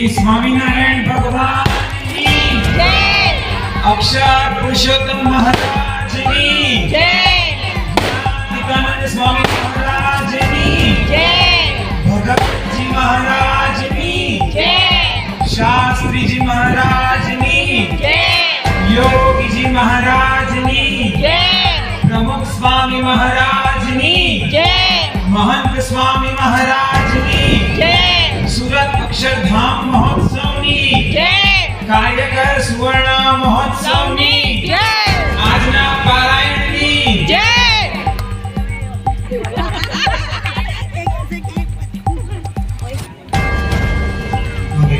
श्री स्वामीनारायण भगवान की जय। अक्षर पुरुषोत्तम महाराज की जय। नित्यानंद स्वामी महाराज की जय। भगत जी महाराज की जय। शास्त्री जी महाराज की जय। योगी जी महाराज की जय। प्रमुख स्वामी महाराज की जय। महंत स्वामी महाराज की जय। सूरत अक्षरधाम महोत्सव की जय। कार्यकर सुवर्ण महोत्सव की जय। આજના પારાયણની जय। હવે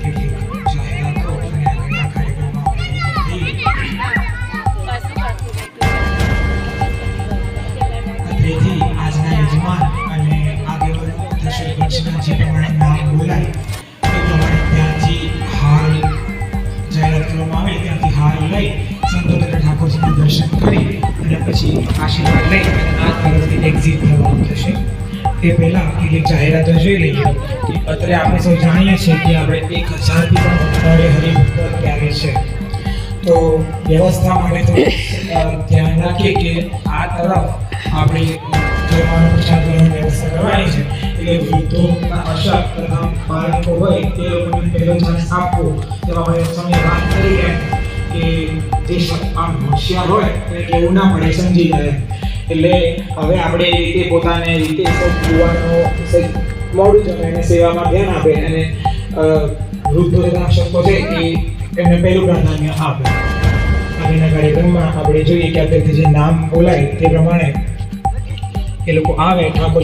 કેટલીક જાહેરાતો અને આગળના કાર્યક્રમો તેથી આજના યજમાન અને આગેવાનો દર્શક પક્ષના જે પ્રમાણે નામ બોલાય તે પ્રમાણે ત્યાંથી હાર જાહેરાત કરવામાં આવે ત્યાંથી હાર લઈ સંતો તથા ઠાકોરજીના દર્શન કરી અને પછી આશીર્વાદ લઈ અને આ તરફથી એક્ઝિટ થવાનું થશે તે પહેલાં કેટલીક જાહેરાતો જોઈ લઈએ કે અત્યારે આપણે સૌ જાણીએ છીએ કે આપણે 1000થી પણ વધારે હરિભક્તો અત્યારે છે તો વ્યવસ્થા માટે તો ધ્યાન રાખીએ કે આ તરફ આપણે જમવાનું પ્રસાદ કરવાની વ્યવસ્થા કરવાની છે એટલે વૃદ્ધોના અશક્ત તથા બાળકો હોય તે લોકોને પહેલો ચાન્સ આપવો તેમાં આપણે સમય વાત કરી એમ કે જે આમ હોશિયાર હોય એને કેવું ના પડે સમજી જાય એટલે હવે આપણે એ રીતે પોતાને રીતે યુવાનો મોડું જમે અને સેવામાં ધ્યાન આપે અને વૃદ્ધો તથા અશક્તો છે એ એમને પહેલું પ્રાધાન્ય આપે આગળના કાર્યક્રમમાં આપણે જોઈએ કે અત્યારથી જે નામ બોલાય તે પ્રમાણે એ લોકો આવે ઠાકોર